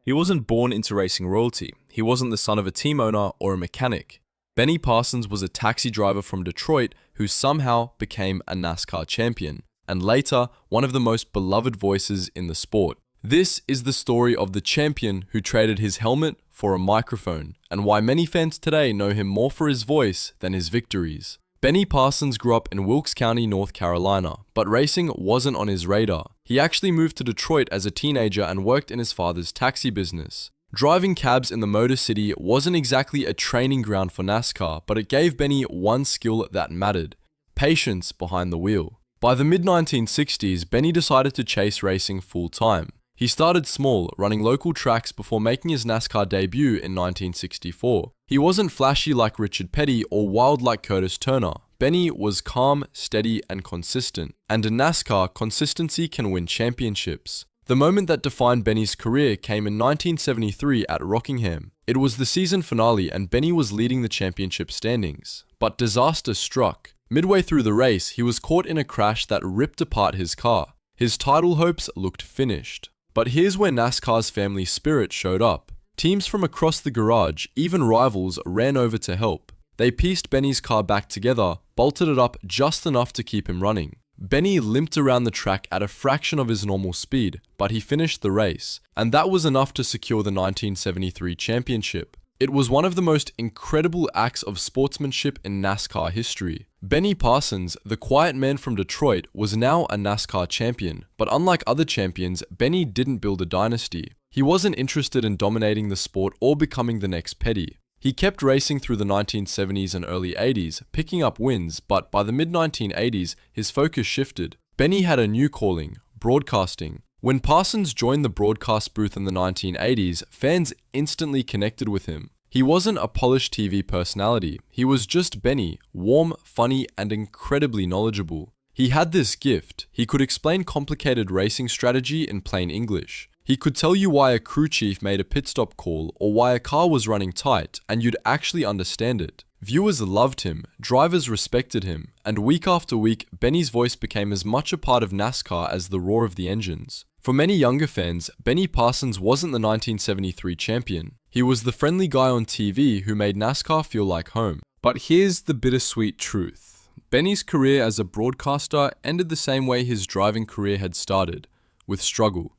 He wasn't born into racing royalty. He wasn't the son of a team owner or a mechanic. Benny Parsons was a taxi driver from Detroit who somehow became a NASCAR champion, and later, one of the most beloved voices in the sport. This is the story of the champion who traded his helmet for a microphone, and why many fans today know him more for his voice than his victories. Benny Parsons grew up in Wilkes County, North Carolina, but racing wasn't on his radar. He actually moved to Detroit as a teenager and worked in his father's taxi business. Driving cabs in the Motor City wasn't exactly a training ground for NASCAR, but it gave Benny one skill that mattered: patience behind the wheel. By the mid-1960s, Benny decided to chase racing full-time. He started small, running local tracks before making his NASCAR debut in 1964. He wasn't flashy like Richard Petty or wild like Curtis Turner. Benny was calm, steady, and consistent. And in NASCAR, consistency can win championships. The moment that defined Benny's career came in 1973 at Rockingham. It was the season finale and Benny was leading the championship standings. But disaster struck. Midway through the race, he was caught in a crash that ripped apart his car. His title hopes looked finished. But here's where NASCAR's family spirit showed up. Teams from across the garage, even rivals, ran over to help. They pieced Benny's car back together, bolted it up just enough to keep him running. Benny limped around the track at a fraction of his normal speed, but he finished the race, and that was enough to secure the 1973 championship. It was one of the most incredible acts of sportsmanship in NASCAR history. Benny Parsons, the quiet man from Detroit, was now a NASCAR champion, but unlike other champions, Benny didn't build a dynasty. He wasn't interested in dominating the sport or becoming the next Petty. He kept racing through the 1970s and early 80s, picking up wins, but by the mid-1980s, his focus shifted. Benny had a new calling: broadcasting. When Parsons joined the broadcast booth in the 1980s, fans instantly connected with him. He wasn't a polished TV personality. He was just Benny, warm, funny, and incredibly knowledgeable. He had this gift. He could explain complicated racing strategy in plain English. He could tell you why a crew chief made a pit stop call or why a car was running tight, and you'd actually understand it. Viewers loved him, drivers respected him, and week after week, Benny's voice became as much a part of NASCAR as the roar of the engines. For many younger fans, Benny Parsons wasn't the 1973 champion. He was the friendly guy on TV who made NASCAR feel like home. But here's the bittersweet truth. Benny's career as a broadcaster ended the same way his driving career had started, with struggle.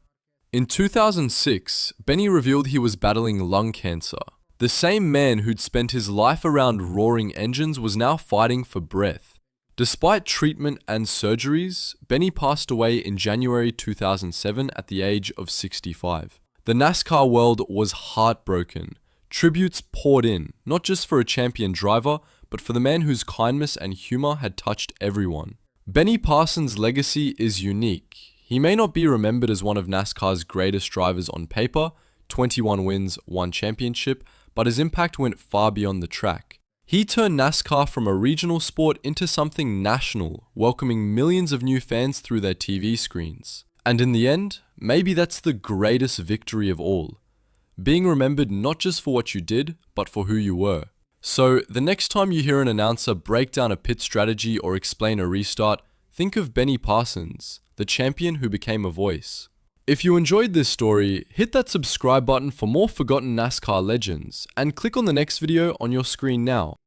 In 2006, Benny revealed he was battling lung cancer. The same man who'd spent his life around roaring engines was now fighting for breath. Despite treatment and surgeries, Benny passed away in January 2007 at the age of 65. The NASCAR world was heartbroken. Tributes poured in, not just for a champion driver, but for the man whose kindness and humor had touched everyone. Benny Parsons' legacy is unique. He may not be remembered as one of NASCAR's greatest drivers on paper, 21 wins, 1 championship, but his impact went far beyond the track. He turned NASCAR from a regional sport into something national, welcoming millions of new fans through their TV screens. And in the end, maybe that's the greatest victory of all. Being remembered not just for what you did, but for who you were. So, the next time you hear an announcer break down a pit strategy or explain a restart, think of Benny Parsons, the champion who became a voice. If you enjoyed this story, hit that subscribe button for more forgotten NASCAR legends, and click on the next video on your screen now.